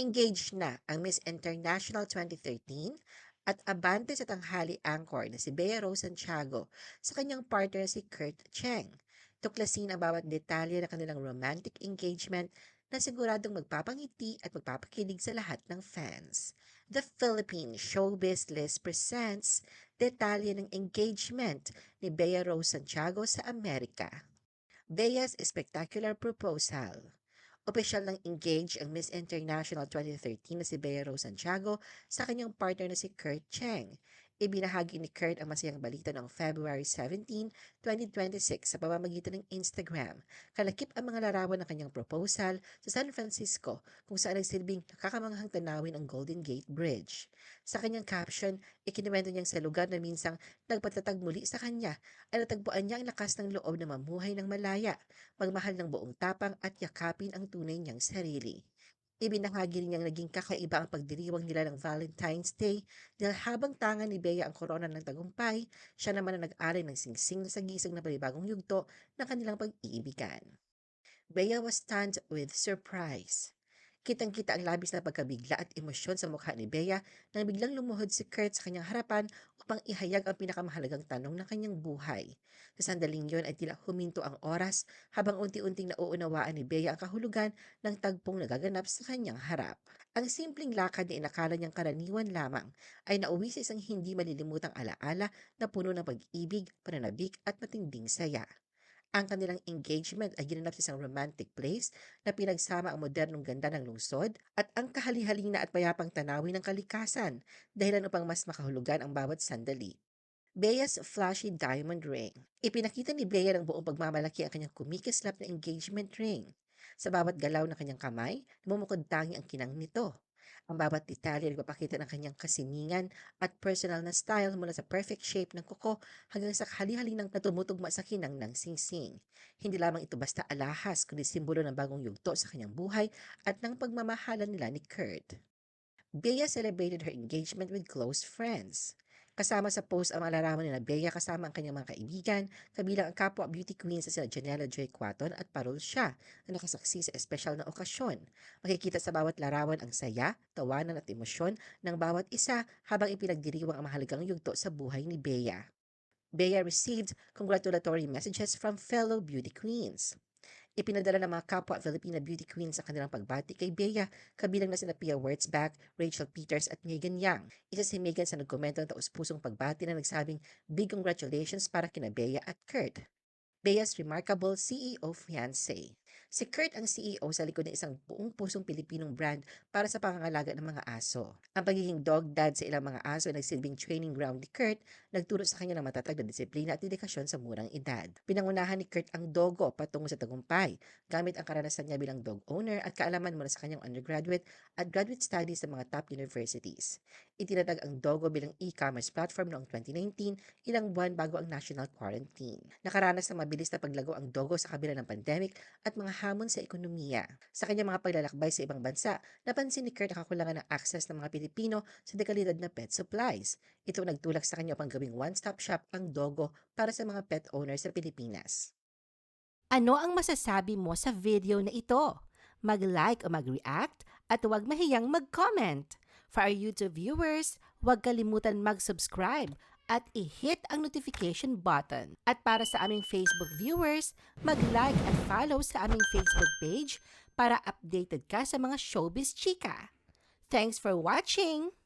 Engaged na ang Miss International 2013 at abante sa tanghali anchor na si Bea Rose Santiago sa kanyang partner si Kurt Cheng. Tuklasin ang bawat detalye ng kanilang romantic engagement na siguradong magpapangiti at magpapakilig sa lahat ng fans. The Philippine Showbiz List presents detalye ng engagement ni Bea Rose Santiago sa Amerika. Bea's Spectacular Proposal. Opisyal ng engage ang Miss International 2013 na si Bea Rose Santiago sa kanyang partner na si Kurt Cheng. Ibinahagi ni Kurt ang masayang balita noong February 17, 2026 sa pamamagitan ng Instagram. Kalakip ang mga larawan ng kanyang proposal sa San Francisco kung saan nagsilbing nakakamanghang tanawin ang Golden Gate Bridge. Sa kanyang caption, ikinuwento niyang sa lugar na minsang nagpatatag muli sa kanya ay natagpuan niya ang lakas ng loob na mamuhay ng malaya, magmahal ng buong tapang at yakapin ang tunay niyang sarili. Ibinahagi rin niyang naging kakaiba ang pagdiriwang nila ng Valentine's Day dahil habang tangan ni Bea ang korona ng tagumpay, siya naman ang nag-alay ng singsing na sagisag na panibagong yugto ng kanilang pag-iibigan. Bea was stunned with surprise. Kitang-kita ang labis na pagkabigla at emosyon sa mukha ni Bea nang biglang lumuhod si Kurt sa kanyang harapan upang ihayag ang pinakamahalagang tanong ng kanyang buhay. Sa sandaling yon ay tila huminto ang oras habang unti-unting nauunawaan ni Bea ang kahulugan ng tagpong nagaganap sa kanyang harap. Ang simpleng lakad na inakala niyang karaniwan lamang ay nauwi sa isang hindi malilimutang alaala na puno ng pag-ibig, pananabik at matinding saya. Ang kanilang engagement ay ginanap sa isang romantic place na pinagsama ang modernong ganda ng lungsod at ang kahali-halina at payapang tanawin ng kalikasan, dahilan upang mas makahulugan ang bawat sandali. Bea's flashy diamond ring. Ipinakita ni Bea ng buong pagmamalaki ang kanyang kumikislap na engagement ring. Sa bawat galaw ng kanyang kamay, namumukod tangi ang kinang nito. Ang bawat detalye ay nagpapakita ng kanyang kasiningan at personal na style mula sa perfect shape ng kuko hanggang sa kahali-halinang na tumutugma sa kinang ng singsing. Hindi lamang ito basta alahas kundi simbolo ng bagong yugto sa kanyang buhay at ng pagmamahalan nila ni Kurt. Bea celebrated her engagement with close friends. Kasama sa post ang mga larawan nila Bea kasama ang kanyang mga kaibigan, kabilang ang kapwa beauty queens na sina Janela Joy Quaton at Parol Siya na nakasaksi sa espesyal na okasyon. Makikita sa bawat larawan ang saya, tawanan at emosyon ng bawat isa habang ipinagdiriwang ang mahalagang yugto sa buhay ni Bea. Bea received congratulatory messages from fellow beauty queens. Ipinadala ng mga kapwa Filipina beauty queens sa kanilang pagbati kay Bea, kabilang na sina Pia Wurtzbach, Rachel Peters at Megan Yang. Isa si Megan sa nagkomento ng taus-pusong pagbati na nagsabing big congratulations para kina Bea at Kurt. Bea's remarkable CEO fiancé. Si Kurt ang CEO sa likod ng isang buong pusong Pilipinong brand para sa pangangalaga ng mga aso. Ang pagiging dog dad sa ilang mga aso ay nagsilbing training ground ni Kurt, nagturo sa kanya ng matatag na disiplina at dedikasyon sa murang edad. Pinangunahan ni Kurt ang dogo patungo sa tagumpay, gamit ang karanasan niya bilang dog owner at kaalaman mula sa kanyang undergraduate at graduate studies sa mga top universities. Itinatag ang Dogo bilang e-commerce platform noong 2019, ilang buwan bago ang national quarantine. Nakaranas ng mabilis na paglago ang Dogo sa kabila ng pandemic at mga hamon sa ekonomiya. Sa kanyang mga paglalakbay sa ibang bansa, napansin ni Kurt ang kakulangan ng access ng mga Pilipino sa dekalidad na pet supplies. Ito nagtulak sa kanya upang gawing one-stop shop ang Dogo para sa mga pet owners sa Pilipinas. Ano ang masasabi mo sa video na ito? Mag-like o mag-react at huwag mahiyang mag-comment. For our YouTube viewers, huwag kalimutan mag-subscribe at i-hit ang notification button. At para sa aming Facebook viewers, mag-like at follow sa aming Facebook page para updated ka sa mga showbiz chika. Thanks for watching!